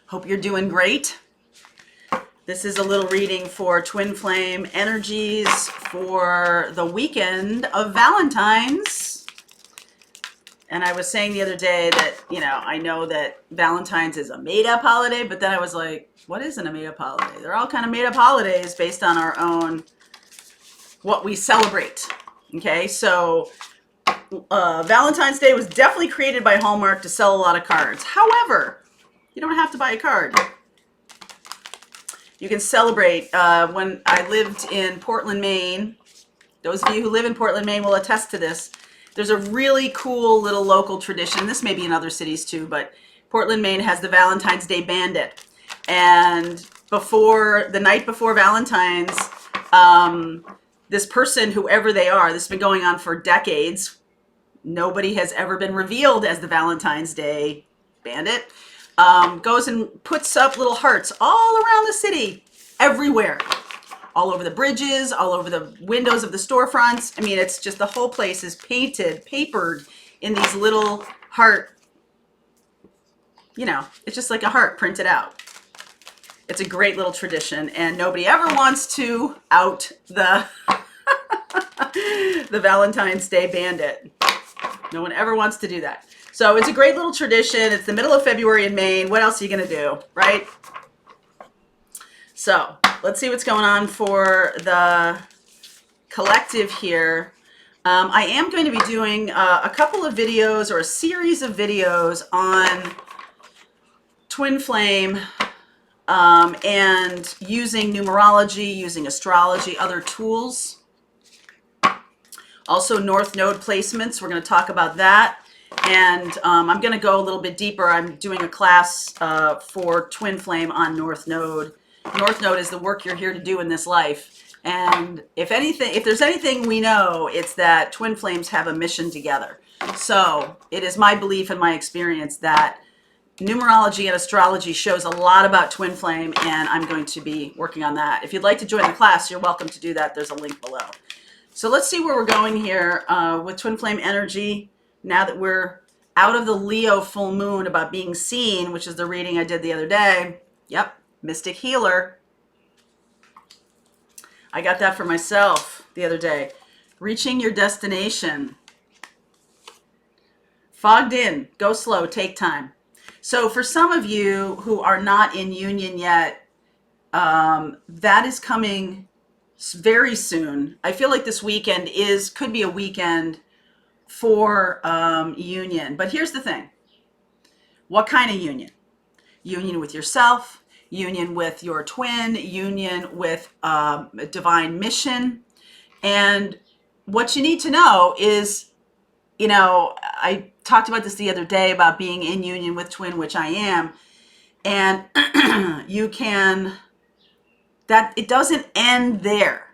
Hope you're doing great. This is a little reading for twin flame energies for the weekend of Valentine's. And I was saying the other day that, I know that Valentine's is a made-up holiday, but then I was like, what isn't a made-up holiday? They're all kind of made-up holidays based on our own, what we celebrate. Okay, so Valentine's Day was definitely created by Hallmark to sell a lot of cards. However, you don't have to buy a card. You can celebrate. When I lived in Portland, Maine, those of you who live in Portland, Maine will attest to this. There's a really cool little local tradition. This may be in other cities too, but Portland, Maine has the Valentine's Day Bandit. And the night before Valentine's, this person, whoever they are, this has been going on for decades. Nobody has ever been revealed as the Valentine's Day Bandit. Goes and puts up little hearts all around the city, everywhere, all over the bridges, all over the windows of the storefronts. I mean, it's just the whole place is papered in these little heart, it's just like a heart printed out. It's a great little tradition, and nobody ever wants to out the the Valentine's Day Bandit. No one ever wants to do that. So it's a great little tradition. It's the middle of February in Maine. What else are you going to do, right? So let's see what's going on for the collective here. I am going to be doing a couple of videos or a series of videos on twin flame and using numerology, using astrology, other tools. Also North Node placements. We're going to talk about that. And I'm going to go a little bit deeper. I'm doing a class for twin flame on North Node. North Node is the work you're here to do in this life. And if there's anything we know, it's that twin flames have a mission together. So it is my belief and my experience that numerology and astrology shows a lot about twin flame, and I'm going to be working on that. If you'd like to join the class, you're welcome to do that. There's a link below. So let's see where we're going here with twin flame energy. Now that we're out of the Leo full moon about being seen, which is the reading I did the other day. Yep, Mystic Healer. I got that for myself the other day. Reaching your destination. Fogged in, go slow, take time. So for some of you who are not in union yet, that is coming very soon. I feel like this weekend could be a weekend for union. But here's the thing. What kind of union? Union with yourself, union with your twin, union with a divine mission. And what you need to know is, I talked about this the other day about being in union with twin, which I am. And that it doesn't end there.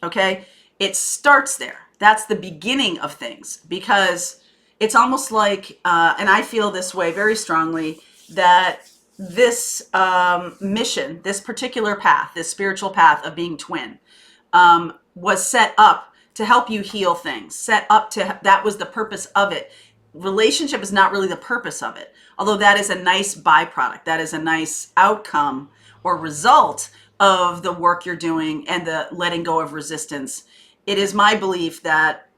Okay? It starts there. That's the beginning of things, because it's almost like, and I feel this way very strongly, that this mission, this particular path, this spiritual path of being twin, was set up to help you heal things, that was the purpose of it. Relationship is not really the purpose of it, although that is a nice byproduct. That is a nice outcome or result of the work you're doing and the letting go of resistance. It is my belief that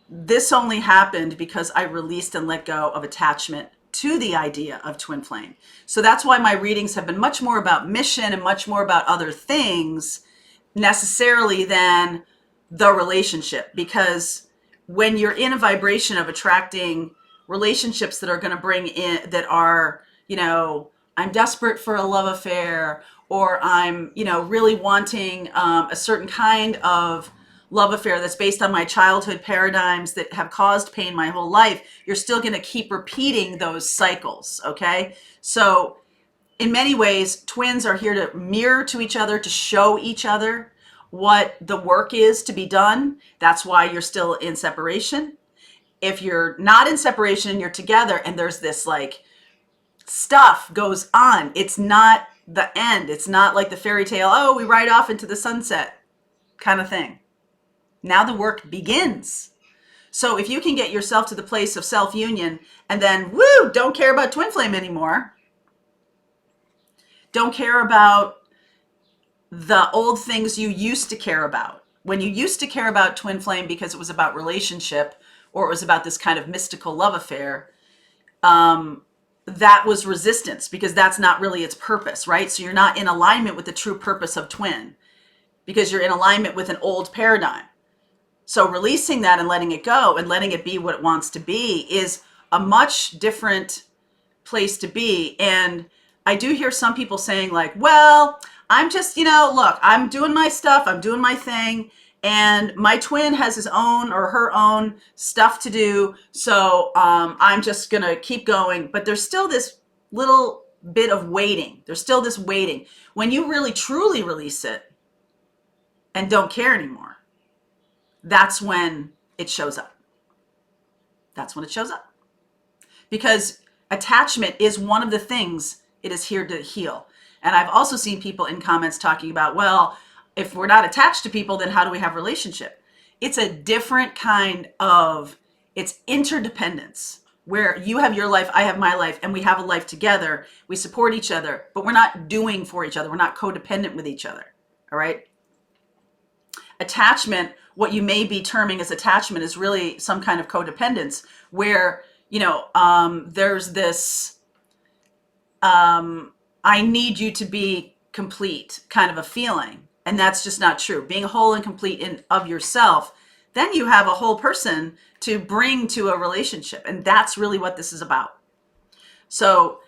this only happened because I released and let go of attachment to the idea of twin flame. So that's why my readings have been much more about mission and much more about other things necessarily than the relationship. Because when you're in a vibration of attracting relationships that are going to bring in, that are, I'm desperate for a love affair, or I'm, really wanting a certain kind of love affair that's based on my childhood paradigms that have caused pain my whole life, you're still going to keep repeating those cycles, okay? So in many ways, twins are here to mirror to each other, to show each other what the work is to be done. That's why you're still in separation. If you're not in separation and you're together and there's this like stuff goes on, it's not the end. It's not like the fairy tale, oh, we ride off into the sunset kind of thing. Now the work begins. So if you can get yourself to the place of self-union and then, woo, don't care about twin flame anymore, don't care about the old things you used to care about. When you used to care about twin flame because it was about relationship or it was about this kind of mystical love affair, that was resistance because that's not really its purpose, right? So you're not in alignment with the true purpose of twin because you're in alignment with an old paradigm. So releasing that and letting it go and letting it be what it wants to be is a much different place to be. And I do hear some people saying like, well, I'm just, look, I'm doing my stuff, I'm doing my thing, and my twin has his own or her own stuff to do. So I'm just going to keep going. But there's still this little bit of waiting. There's still this waiting. When you really truly release it and don't care anymore, that's when it shows up. That's when it shows up. Because attachment is one of the things it is here to heal. And I've also seen people in comments talking about, well, if we're not attached to people, then how do we have a relationship? It's a different kind of, it's interdependence, where you have your life, I have my life, and we have a life together. We support each other, but we're not doing for each other. We're not codependent with each other. All right? Attachment, what you may be terming as attachment, is really some kind of codependence where, there's this, I need you to be complete kind of a feeling. And that's just not true. Being whole and complete in of yourself, then you have a whole person to bring to a relationship. And that's really what this is about. So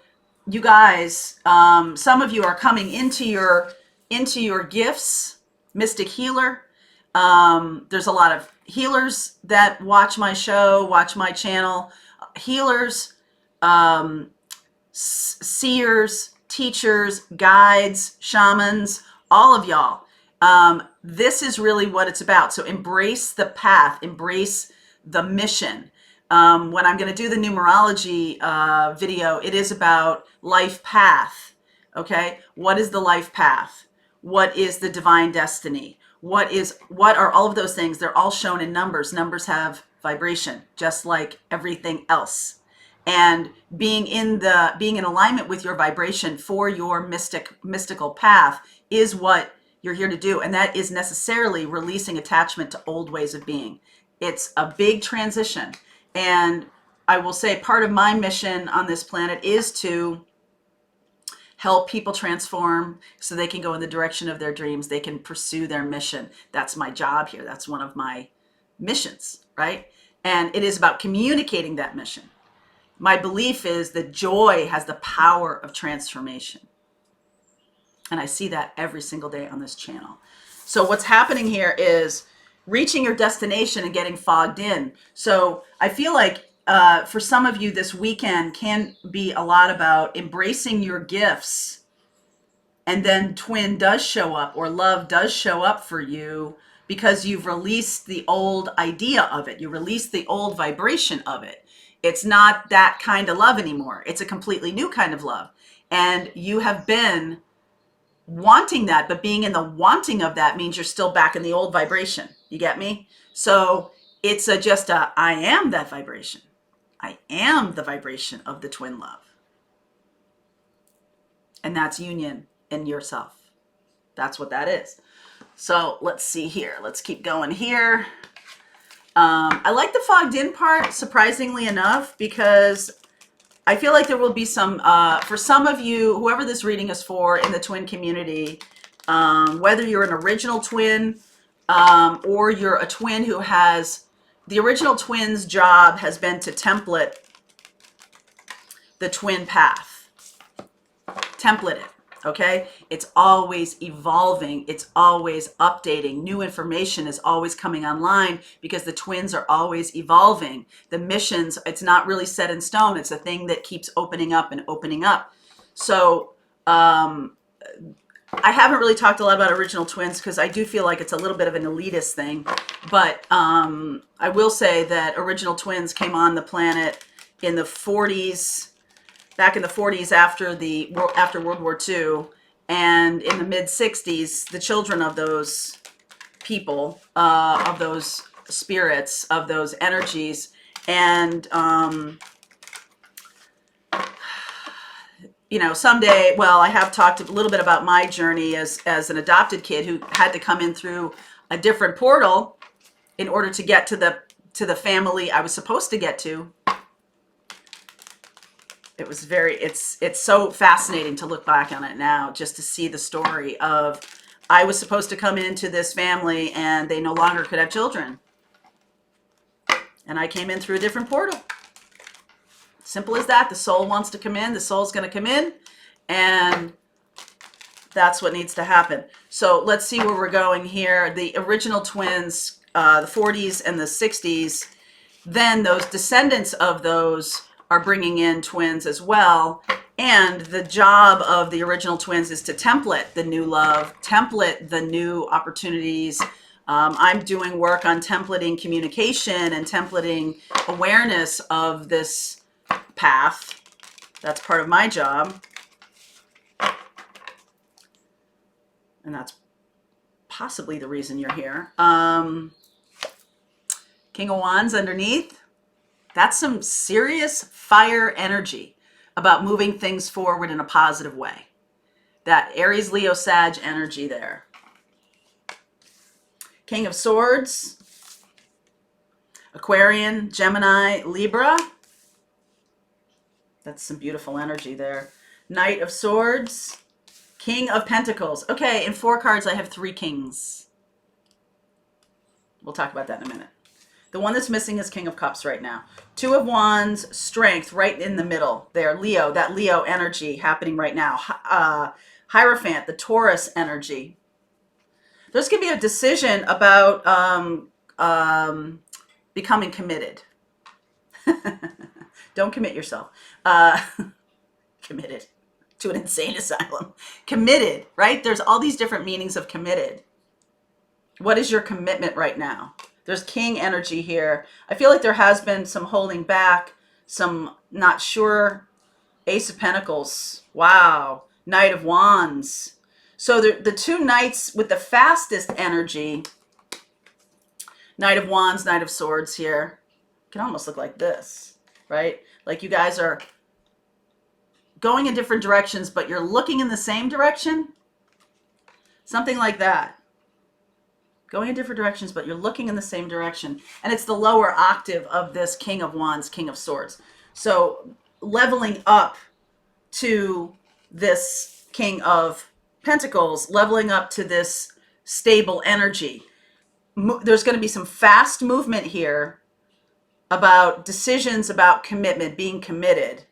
you guys, some of you are coming into your gifts, mystic healer. There's a lot of healers that watch my show, watch my channel, healers, seers, teachers, guides, shamans, all of y'all. This is really what it's about. So embrace the path, embrace the mission. When I'm going to do the numerology video, it is about life path. Okay, what is the life path? What is the divine destiny? What are all of those things? They're all shown in numbers. Numbers have vibration, just like everything else. And being in alignment with your vibration for your mystical path is what you're here to do. And that is necessarily releasing attachment to old ways of being. It's a big transition. And I will say part of my mission on this planet is to help people transform so they can go in the direction of their dreams. They can pursue their mission. That's my job here. That's one of my missions, right? And it is about communicating that mission. My belief is that joy has the power of transformation. And I see that every single day on this channel. So what's happening here is reaching your destination and getting fogged in. So I feel like for some of you, this weekend can be a lot about embracing your gifts. And then twin does show up or love does show up for you because you've released the old idea of it. You released the old vibration of it. It's not that kind of love anymore. It's a completely new kind of love. And you have been wanting that, but being in the wanting of that means you're still back in the old vibration. You get me? So it's I am that vibration. I am the vibration of the twin love. And that's union in yourself. That's what that is. So let's see here. Let's keep going here. I like the fogged in part, surprisingly enough, because I feel like there will be some, for some of you, whoever this reading is for in the twin community, whether you're an original twin or you're a twin who has, the original twin's job has been to template the twin path. Template it. Okay, it's always evolving. It's always updating. New information is always coming online because the twins are always evolving. The missions, it's not really set in stone. It's a thing that keeps opening up and opening up. So I haven't really talked a lot about original twins because I do feel like it's a little bit of an elitist thing. But I will say that original twins came on the planet in the 40s, back in the 40s after World War II, and in the mid 60s, the children of those people, of those spirits, of those energies. And, someday, well, I have talked a little bit about my journey as an adopted kid who had to come in through a different portal in order to get to the family I was supposed to get to. It was it's so fascinating to look back on it now, just to see the story of, I was supposed to come into this family and they no longer could have children. And I came in through a different portal. Simple as that. The soul wants to come in. The soul's going to come in. And that's what needs to happen. So let's see where we're going here. The original twins, the 40s and the 60s, then those descendants of those are bringing in twins as well. And the job of the original twins is to template the new love, template the new opportunities. I'm doing work on templating communication and templating awareness of this path. That's part of my job. And that's possibly the reason you're here. King of Wands underneath. That's some serious fire energy about moving things forward in a positive way. That Aries, Leo, Sag energy there. King of Swords. Aquarian, Gemini, Libra. That's some beautiful energy there. Knight of Swords. King of Pentacles. Okay, in 4 cards, I have 3 kings. We'll talk about that in a minute. The one that's missing is King of Cups right now. 2 of Wands, Strength, right in the middle there. Leo, that Leo energy happening right now. Hierophant, the Taurus energy. There's going to be a decision about becoming committed. Don't commit yourself. Committed to an insane asylum. Committed, right? There's all these different meanings of committed. What is your commitment right now? There's King energy here. I feel like there has been some holding back, some not sure. Ace of Pentacles. Wow. Knight of Wands. So the 2 knights with the fastest energy, Knight of Wands, Knight of Swords here, can almost look like this, right? Like you guys are going in different directions, but you're looking in the same direction. Something like that. Going in different directions, but you're looking in the same direction. And it's the lower octave of this King of Wands, King of Swords. So leveling up to this King of Pentacles, leveling up to this stable energy. There's going to be some fast movement here about decisions, about commitment, being committed.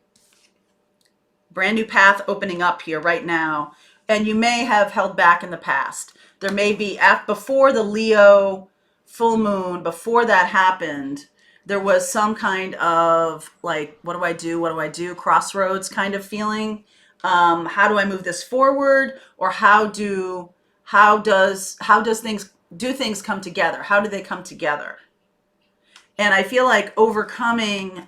Brand new path opening up here right now. And you may have held back in the past. There may be, before the Leo full moon, before that happened, there was some kind of like, what do I do? What do I do? Crossroads kind of feeling. How do I move this forward? Or how do things come together? How do they come together? And I feel like overcoming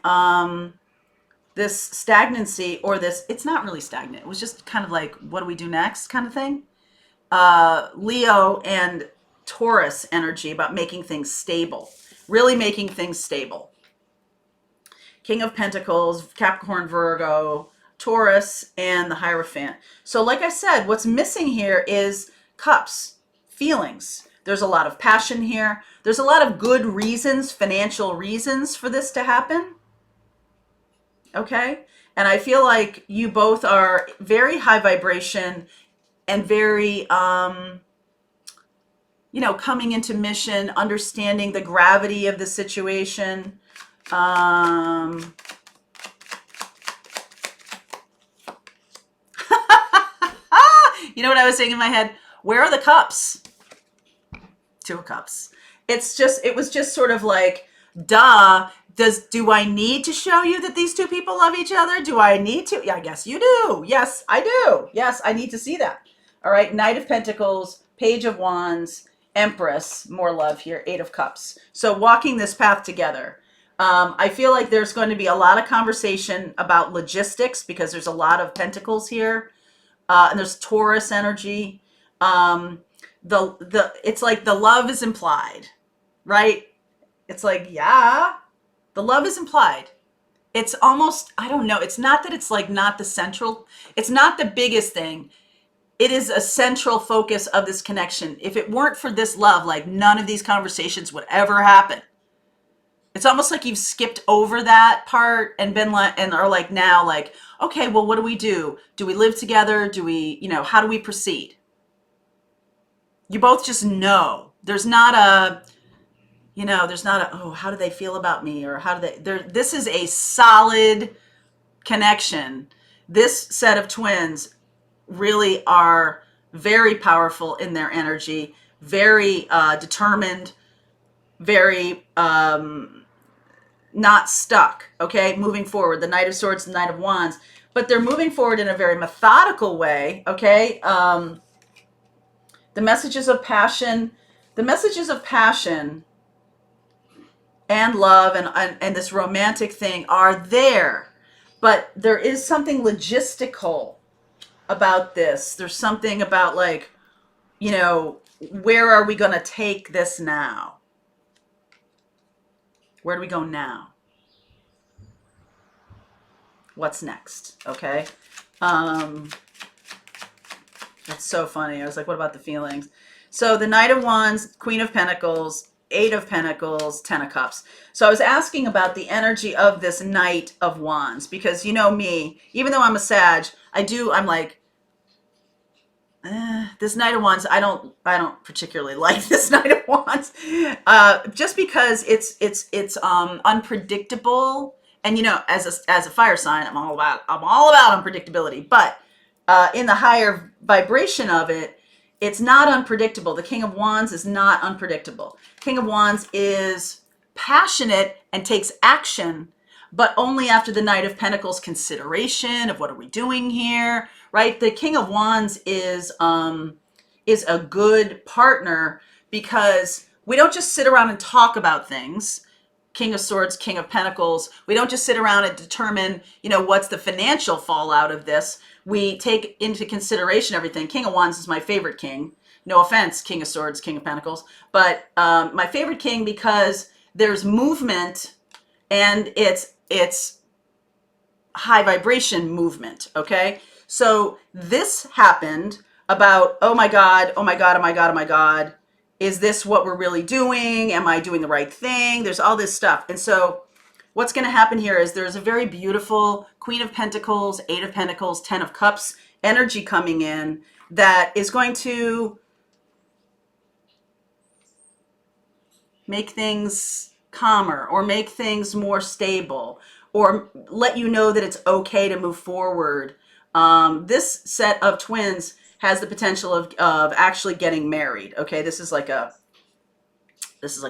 this stagnancy, or this, it's not really stagnant. It was just kind of like, what do we do next kind of thing. Leo and Taurus energy about making things stable, really making things stable. King of Pentacles, Capricorn, Virgo, Taurus, and the Hierophant. So like I said, what's missing here is cups, feelings. There's a lot of passion here. There's a lot of good reasons, financial reasons for this to happen. Okay? And I feel like you both are very high vibration and very, coming into mission, understanding the gravity of the situation. You know what I was saying in my head? Where are the cups? 2 of Cups. It was just sort of like, duh. Do I need to show you that these 2 people love each other? Do I need to? Yeah, I guess you do. Yes, I do. Yes, I need to see that. All right, Knight of Pentacles, Page of Wands, Empress, more love here, 8 of Cups. So walking this path together. I feel like there's going to be a lot of conversation about logistics because there's a lot of pentacles here. And there's Taurus energy. It's like the love is implied, right? It's like, yeah, the love is implied. It's almost, I don't know. It's not that it's like not the central, it's not the biggest thing. It is a central focus of this connection. If it weren't for this love, like none of these conversations would ever happen. It's almost like you've skipped over that part and been like, and are like now like, okay, well, what do we do? Do we live together? Do we, how do we proceed? You both just know. There's not a, oh, how do they feel about me? Or how do they, this is a solid connection. This set of twins really are very powerful in their energy, very determined, very not stuck, okay? Moving forward, the Knight of Swords, the Knight of Wands, but they're moving forward in a very methodical way, okay? The messages of passion, the messages of passion and love and this romantic thing are there, but there is something logistical about this. There's something about like, where are we going to take this now? Where do we go now? What's next? Okay. It's so funny. I was like, what about the feelings? So the Knight of Wands, Queen of Pentacles, Eight of Pentacles, Ten of Cups. So I was asking about the energy of this Knight of Wands because you know me, even though I'm a Sag, I'm like, this Knight of Wands, I don't particularly like this Knight of Wands, just because it's unpredictable, and as a fire sign, I'm all about unpredictability, but in the higher vibration of it, it's not unpredictable. The King of Wands is not unpredictable. King of Wands is passionate and takes action, but only after the Knight of Pentacles consideration of what are we doing here, right? The King of Wands is a good partner because we don't just sit around and talk about things. King of Swords, King of Pentacles. We don't just sit around and determine, what's the financial fallout of this. We take into consideration everything. King of Wands is my favorite king. No offense, King of Swords, King of Pentacles. But my favorite king because there's movement and it's high vibration movement, okay? So this happened about, oh my God, oh my God, oh my God, oh my God. Is this what we're really doing? Am I doing the right thing? There's all this stuff. And so what's going to happen here is there's a very beautiful Queen of Pentacles, Eight of Pentacles, Ten of Cups energy coming in that is going to make things calmer or make things more stable or let you know that it's okay to move forward. This set of twins has the potential of actually getting married. Okay, this is like a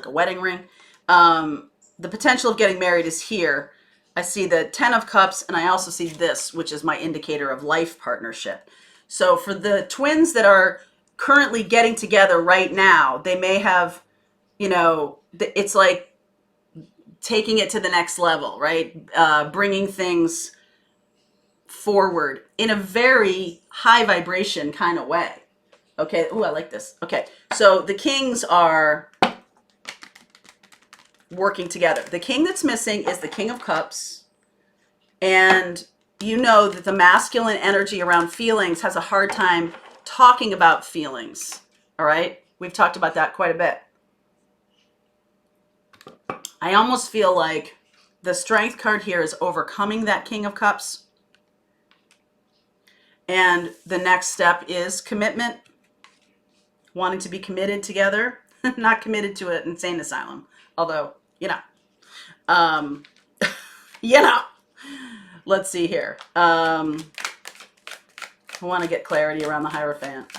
wedding ring. The potential of getting married is here. I see the Ten of Cups, and I also see this, which is my indicator of life partnership. So for the twins that are currently getting together right now, they may have, it's like taking it to the next level, right? Bringing things forward in a very high vibration kind of way. Okay. Ooh, I like this. Okay. So the kings are working together. The king that's missing is the King of Cups. And you know that the masculine energy around feelings has a hard time talking about feelings. All right. We've talked about that quite a bit. I almost feel like the Strength card here is overcoming that King of Cups. And the next step is commitment, wanting to be committed together, not committed to an insane asylum. Although, let's see here. I want to get clarity around the Hierophant.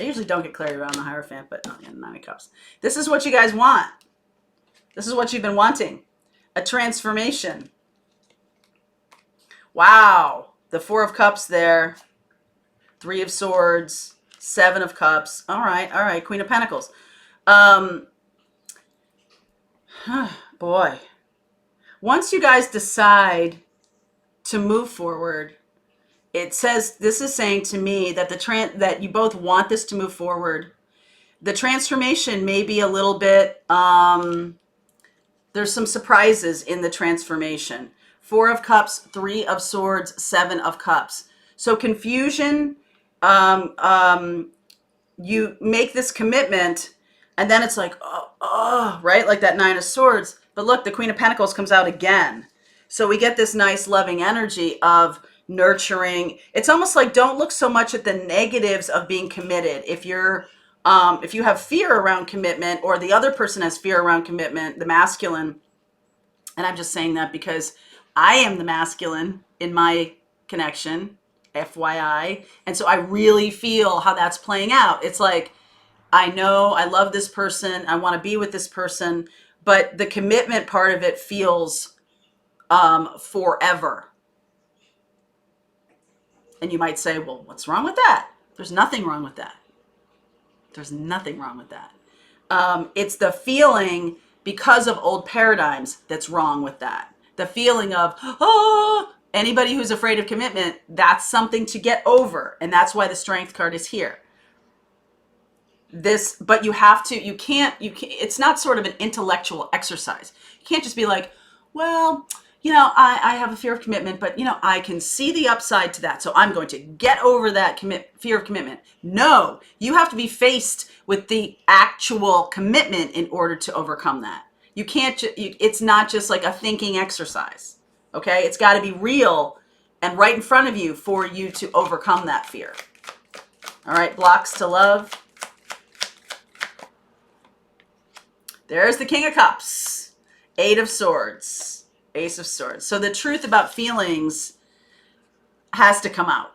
I usually don't get clarity around the Hierophant, but Nine of Cups. This is what you guys want. This is what you've been wanting. A transformation. Wow. The Four of Cups there. Three of Swords. Seven of Cups. All right. Queen of Pentacles. Boy. Once you guys decide to move forward, it says, this is saying to me that that you both want this to move forward, The transformation may be a little bit, there's some surprises in the transformation. 4 of Cups, 3 of Swords, 7 of Cups. So confusion, you make this commitment and then it's like, right? Like that 9 of Swords. But look, the Queen of Pentacles comes out again. So we get this nice loving energy of nurturing. It's almost like don't look so much at the negatives of being committed. If you have fear around commitment, or the other person has fear around commitment, the masculine, and I'm just saying that because I am the masculine in my connection, FYI. And so I really feel how that's playing out. It's like, I know I love this person, I want to be with this person, but the commitment part of it feels forever. And you might say, well, what's wrong with that? There's nothing wrong with that. There's nothing wrong with that. It's the feeling because of old paradigms that's wrong with that. The feeling of, anybody who's afraid of commitment, that's something to get over. And that's why the Strength card is here. But you can't, it's not sort of an intellectual exercise. You can't just be like, well, I have a fear of commitment, but I can see the upside to that. So I'm going to get over that fear of commitment. No, you have to be faced with the actual commitment in order to overcome that. You can't, it's not just like a thinking exercise. Okay. It's got to be real and right in front of you for you to overcome that fear. All right. Blocks to love. There's the King of Cups, 8 of Swords, Ace of Swords. So the truth about feelings has to come out.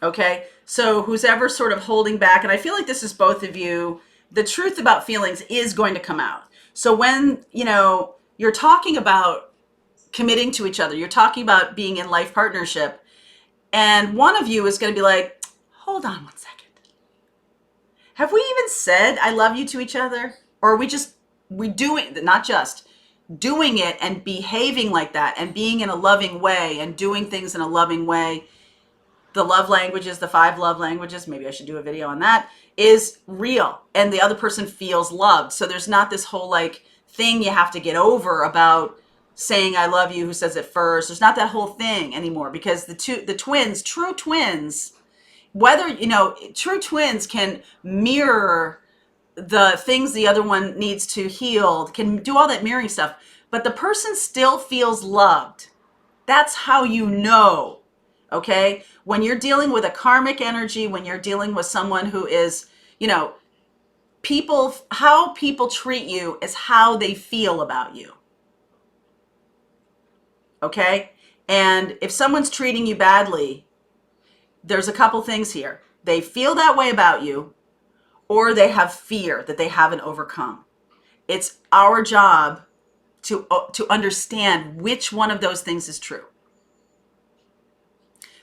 Okay. So who's ever sort of holding back, and I feel like this is both of you, the truth about feelings is going to come out. So when, you're talking about committing to each other, you're talking about being in life partnership, and one of you is going to be like, hold on one second. Have we even said I love you to each other? Or are we doing, not just doing it and behaving like that and being in a loving way and doing things in a loving way? The love languages, the 5 love languages, maybe I should do a video on that, is real. And the other person feels loved. So there's not this whole like thing you have to get over about saying I love you, who says it first. There's not that whole thing anymore, because the twins, true twins, whether, true twins can mirror the things the other one needs to heal, can do all that mirroring stuff, but the person still feels loved. That's how you know, okay? When you're dealing with a karmic energy, when you're dealing with someone who is, how people treat you is how they feel about you, okay? And if someone's treating you badly, there's a couple things here. They feel that way about you, or they have fear that they haven't overcome. It's our job to understand which one of those things is true.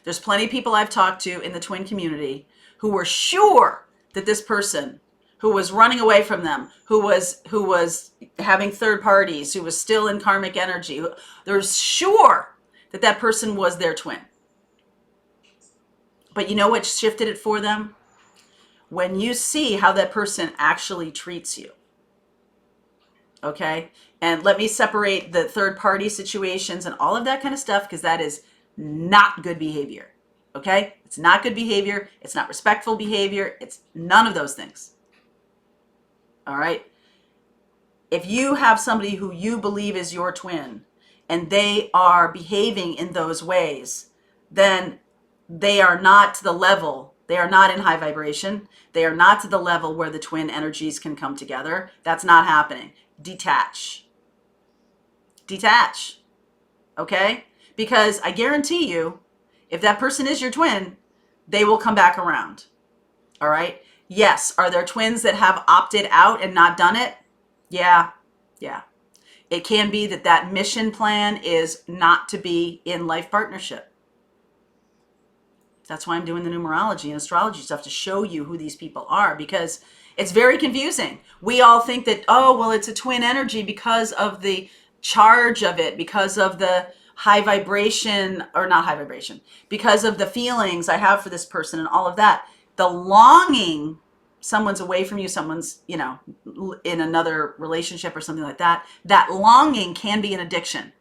There's plenty of people I've talked to in the twin community who were sure that this person who was running away from them, who was having third parties, who was still in karmic energy, they're sure that that person was their twin. But you know what shifted it for them? When you see how that person actually treats you. Okay? And let me separate the third party situations and all of that kind of stuff, because that is not good behavior. Okay? It's not good behavior. It's not respectful behavior. It's none of those things. All right? If you have somebody who you believe is your twin and they are behaving in those ways, then they are not to the level. They are not in high vibration. They are not to the level where the twin energies can come together. That's not happening. Detach. Detach. Okay? Because I guarantee you, if that person is your twin, they will come back around. All right? Yes. Are there twins that have opted out and not done it? Yeah. Yeah. It can be that mission plan is not to be in life partnership. That's why I'm doing the numerology and astrology stuff, to show you who these people are, because it's very confusing. We all think that, it's a twin energy because of the charge of it, because of the high vibration, or not high vibration, because of the feelings I have for this person and all of that. The longing someone's away from you, someone's, in another relationship or something like that, that longing can be an addiction.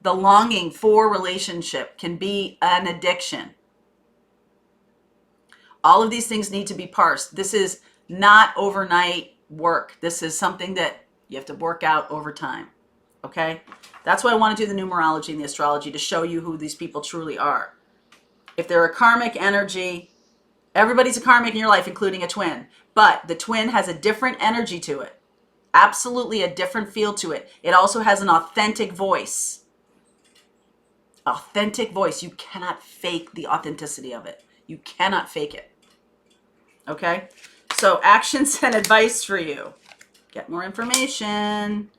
The longing for relationship can be an addiction. All of these things need to be parsed. This is not overnight work. This is something that you have to work out over time. Okay? That's why I want to do the numerology and the astrology, to show you who these people truly are. If they're a karmic energy, everybody's a karmic in your life, including a twin. But the twin has a different energy to it. Absolutely a different feel to it. It also has an authentic voice. Authentic voice. You cannot fake the authenticity of it. You cannot fake it. Okay? So actions and advice for you. Get more information.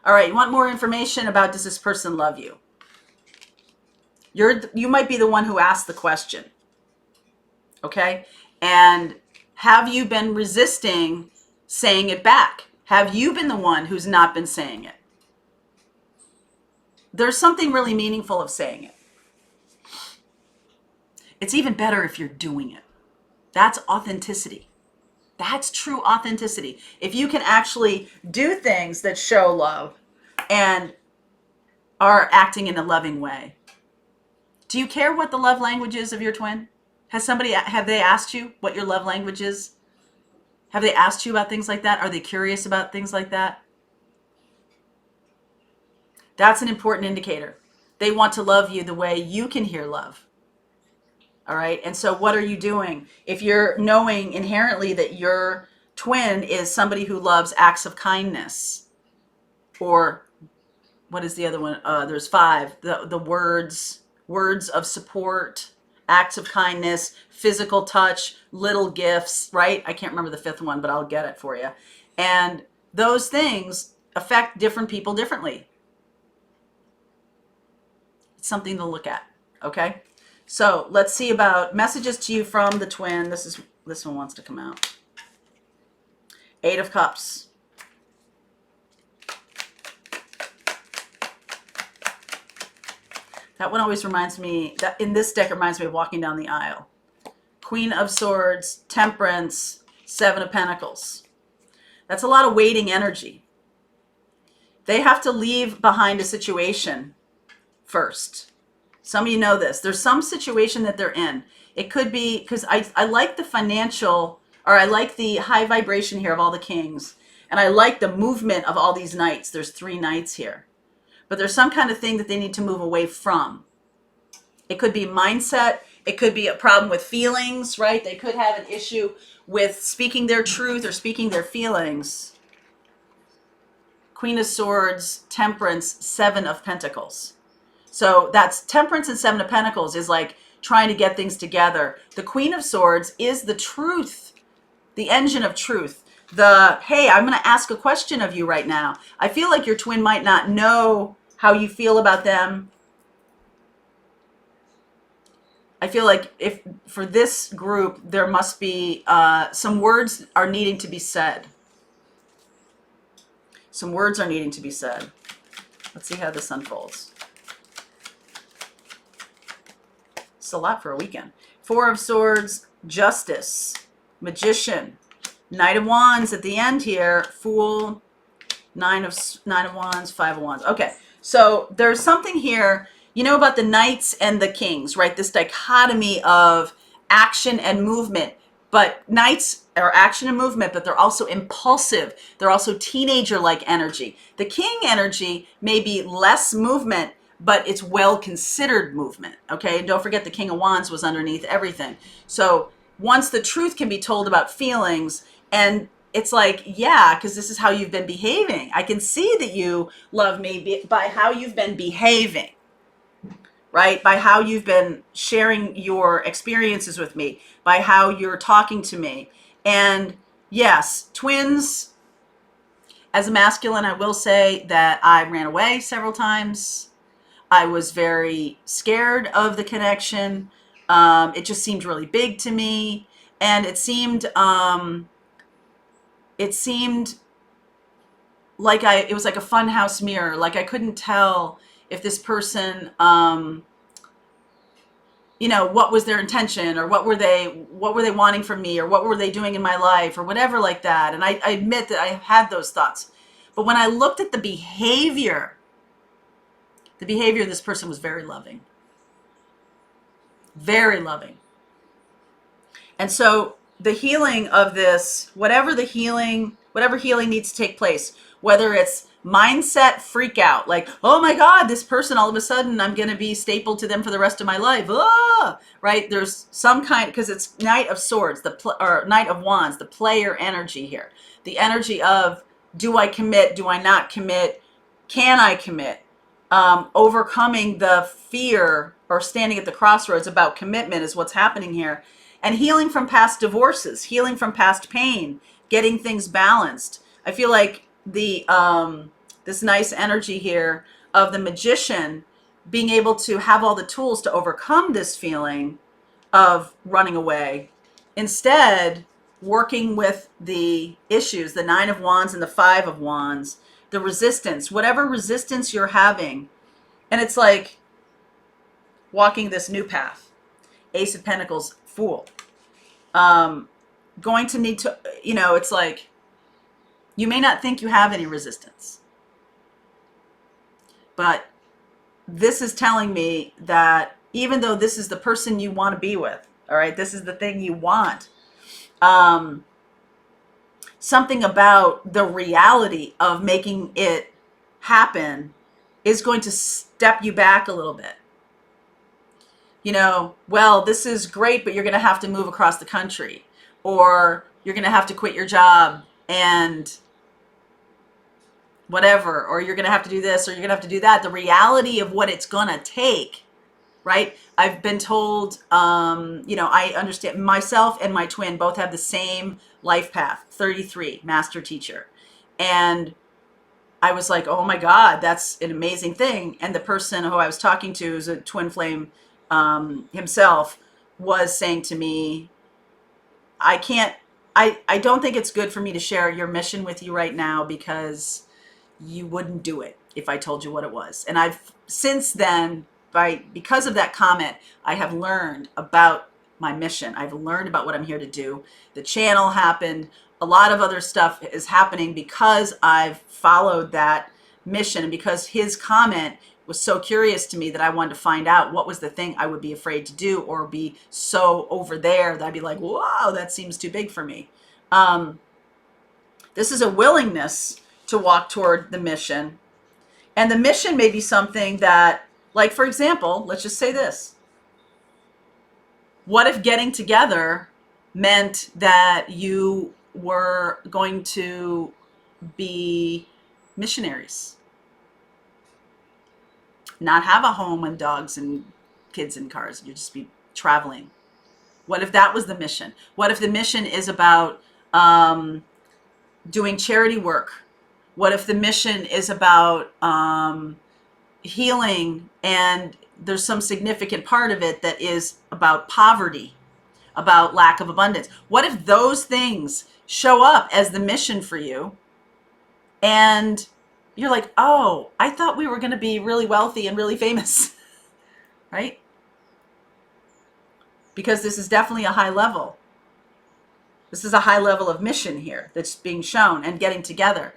All right, you want more information about, does this person love you? You might be the one who asked the question. Okay? And have you been resisting saying it back? Have you been the one who's not been saying it? There's something really meaningful of saying it. It's even better if you're doing it. That's authenticity. That's true authenticity. If you can actually do things that show love and are acting in a loving way. Do you care what the love language is of your twin? Have they asked you what your love language is? Have they asked you about things like that? Are they curious about things like that? That's an important indicator. They want to love you the way you can hear love. All right. And so what are you doing? If you're knowing inherently that your twin is somebody who loves acts of kindness, or what is the other one? There's 5. The words of support, acts of kindness, physical touch, little gifts, right? I can't remember the 5th one, but I'll get it for you. And those things affect different people differently. It's something to look at. Okay. So let's see about messages to you from the twin. This one wants to come out. 8 of Cups. That one always reminds me, that in this deck, it reminds me of walking down the aisle. Queen of Swords, Temperance, 7 of Pentacles. That's a lot of waiting energy. They have to leave behind a situation first. Some of you know this. There's some situation that they're in. It could be, because I like the financial, or I like the high vibration here of all the kings. And I like the movement of all these knights. There's 3 knights here. But there's some kind of thing that they need to move away from. It could be mindset. It could be a problem with feelings, right? They could have an issue with speaking their truth or speaking their feelings. Queen of Swords, Temperance, 7 of Pentacles. So that's Temperance and 7 of Pentacles is like trying to get things together. The Queen of Swords is the truth, the engine of truth. Hey, I'm going to ask a question of you right now. I feel like your twin might not know how you feel about them. I feel like if for this group, there must be some words are needing to be said. Some words are needing to be said. Let's see how this unfolds. It's a lot for a weekend. 4 of Swords, Justice, Magician, Knight of Wands at the end here, Fool, 9 of Wands, 5 of Wands. Okay, so there's something here, you know, about the knights and the kings, right? This dichotomy of action and movement. But knights are action and movement, but they're also impulsive. They're also teenager-like energy. The king energy may be less movement, but it's well-considered movement, okay? And don't forget the King of Wands was underneath everything. So once the truth can be told about feelings, and it's like, yeah, because this is how you've been behaving. I can see that you love me by how you've been behaving, right? By how you've been sharing your experiences with me, by how you're talking to me. And yes, twins, as a masculine, I will say that I ran away several times. I was very scared of the connection. It just seemed really big to me. And it seemed like it was like a funhouse mirror. Like I couldn't tell if this person what was their intention, or what were they wanting from me, or what were they doing in my life, or whatever like that. And I admit that I had those thoughts. But when I looked at the behavior of this person was very loving, very loving. And so the healing of this, whatever healing needs to take place, whether it's mindset freak out, like, oh my God, this person, all of a sudden I'm going to be stapled to them for the rest of my life. Right? There's some kind, because it's Knight of Swords, or Knight of Wands, the player energy here. The energy of, do I commit? Do I not commit? Can I commit? Overcoming the fear, or standing at the crossroads about commitment, is what's happening here. And healing from past divorces, healing from past pain, getting things balanced. I feel like this nice energy here of the Magician being able to have all the tools to overcome this feeling of running away, instead working with the issues, the Nine of Wands and the Five of Wands, the resistance, whatever resistance you're having. And it's like walking this new path. Ace of Pentacles, Fool. Going to need to, it's like, you may not think you have any resistance, but this is telling me that even though this is the person you want to be with, all right, this is the thing you want, something about the reality of making it happen is going to step you back a little bit. Well, this is great, but you're going to have to move across the country, or you're going to have to quit your job and whatever, or you're going to have to do this, or you're going to have to do that. The reality of what it's going to take, right? I've been told, I understand, myself and my twin both have the same life path, 33, master teacher. And I was like, oh my God, that's an amazing thing. And the person who I was talking to, who's a twin flame himself, was saying to me, I don't think it's good for me to share your mission with you right now, because you wouldn't do it if I told you what it was. And I've since then, because of that comment, I have learned about my mission. I've learned about what I'm here to do. The channel happened. A lot of other stuff is happening because I've followed that mission, and because his comment was so curious to me that I wanted to find out what was the thing I would be afraid to do, or be so over there that I'd be like, whoa, that seems too big for me. This is a willingness to walk toward the mission. And the mission may be something that, like, for example, let's just say this. What if getting together meant that you were going to be missionaries? Not have a home and dogs and kids and cars. You just be traveling. What if that was the mission? What if the mission is about doing charity work? What if the mission is about healing, and there's some significant part of it that is about poverty, about lack of abundance? What if those things show up as the mission for you, and you're like, oh, I thought we were going to be really wealthy and really famous, right? Because this is definitely a high level. This is a high level of mission here that's being shown, and getting together.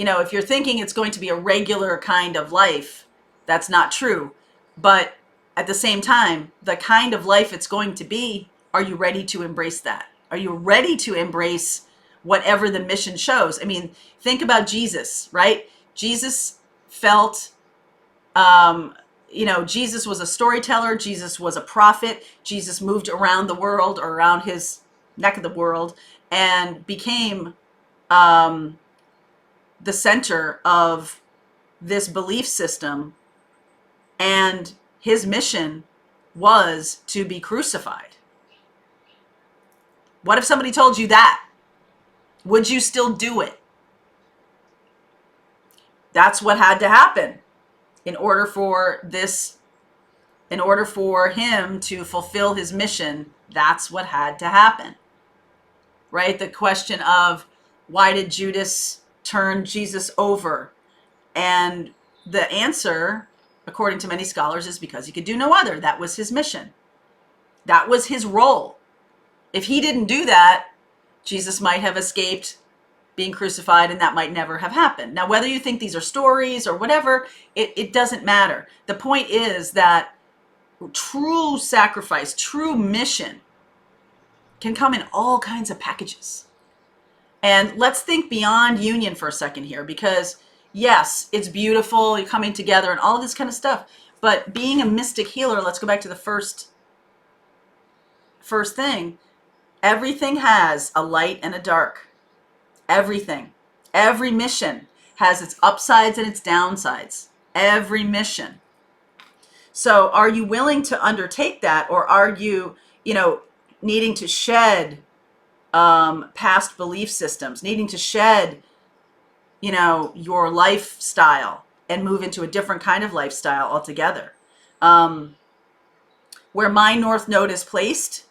If you're thinking it's going to be a regular kind of life, that's not true. But at the same time, the kind of life it's going to be, are you ready to embrace that? Are you ready to embrace whatever the mission shows? I mean, think about Jesus, right? Jesus felt, Jesus was a storyteller. Jesus was a prophet. Jesus moved around the world, or around his neck of the world, and became the center of this belief system. And his mission was to be crucified. What if somebody told you that? Would you still do it? That's what had to happen in order for him to fulfill his mission. That's what had to happen, right? The question of, why did Judas turn Jesus over? And the answer, according to many scholars, is because he could do no other. That was his mission. That was his role. If he didn't do that, Jesus might have escaped being crucified, and that might never have happened. Now, whether you think these are stories or whatever, it doesn't matter. The point is that true sacrifice, true mission can come in all kinds of packages. And let's think beyond union for a second here, because yes, it's beautiful, you're coming together and all of this kind of stuff. But being a mystic healer, let's go back to the first thing. Everything has a light and a dark. Everything. Every mission has its upsides and its downsides. Every mission. So are you willing to undertake that, or are you, needing to shed past belief systems, needing to shed, your lifestyle and move into a different kind of lifestyle altogether? Where my North Node is placed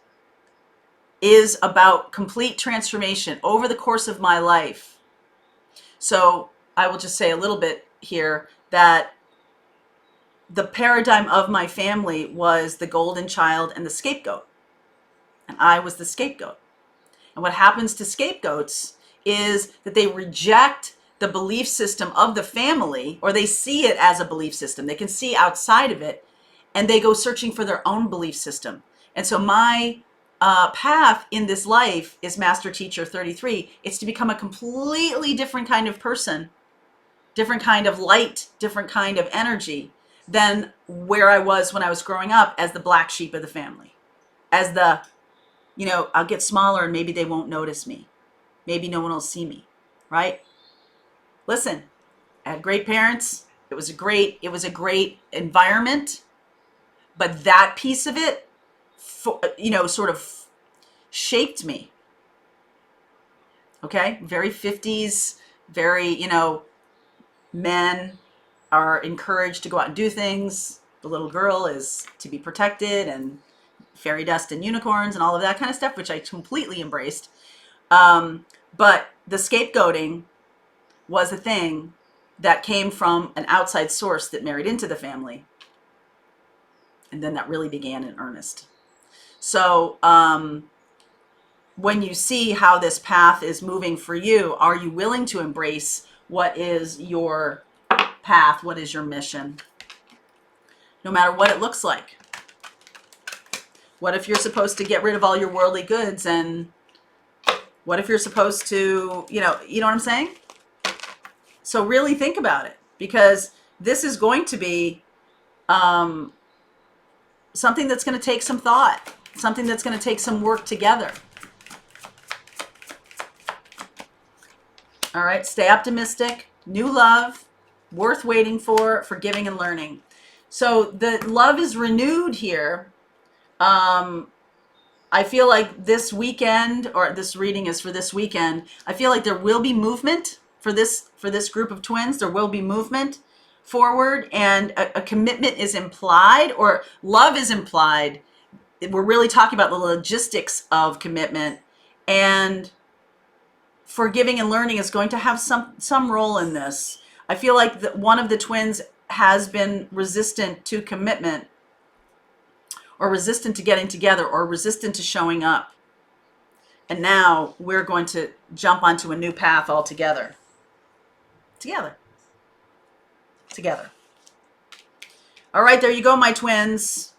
is about complete transformation over the course of my life. So I will just say a little bit here that the paradigm of my family was the golden child and the scapegoat. And I was the scapegoat. And what happens to scapegoats is that they reject the belief system of the family, or they see it as a belief system. They can see outside of it, and they go searching for their own belief system. And so my path in this life is Master Teacher 33. It's to become a completely different kind of person, different kind of light, different kind of energy than where I was when I was growing up as the black sheep of the family. As the, I'll get smaller and maybe they won't notice me. Maybe no one will see me, right? Listen, I had great parents. It was a great environment, but that piece of it, sort of shaped me. Okay? Very 50s, very, men are encouraged to go out and do things. The little girl is to be protected, and fairy dust and unicorns and all of that kind of stuff, which I completely embraced. But the scapegoating was a thing that came from an outside source that married into the family. And then that really began in earnest. So when you see how this path is moving for you, are you willing to embrace what is your path? What is your mission? No matter what it looks like. What if you're supposed to get rid of all your worldly goods? And what if you're supposed to, you know what I'm saying? So really think about it, because this is going to be something that's going to take some thought, something that's going to take some work together. All right, stay optimistic, new love, worth waiting for, forgiving and learning. So the love is renewed here. I feel like this weekend, or this reading is for this weekend, I feel like there will be movement for this group of twins. There will be movement forward, and a commitment is implied, or love is implied. We're really talking about the logistics of commitment, and forgiving and learning is going to have some role in this. I feel like one of the twins has been resistant to commitment, or resistant to getting together, or resistant to showing up. And now we're going to jump onto a new path altogether. Together. All right, there you go, my twins.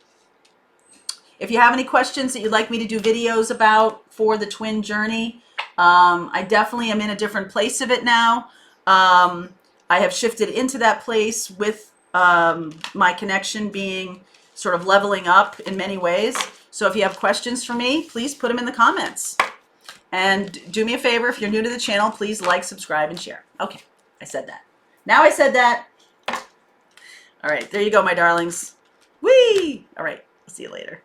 If you have any questions that you'd like me to do videos about for the twin journey, I definitely am in a different place of it now. I have shifted into that place with my connection being sort of leveling up in many ways. So if you have questions for me, please put them in the comments. And do me a favor, if you're new to the channel, please like, subscribe, and share. Okay, I said that. Now I said that. All right, there you go, my darlings. Whee! All right, I'll see you later.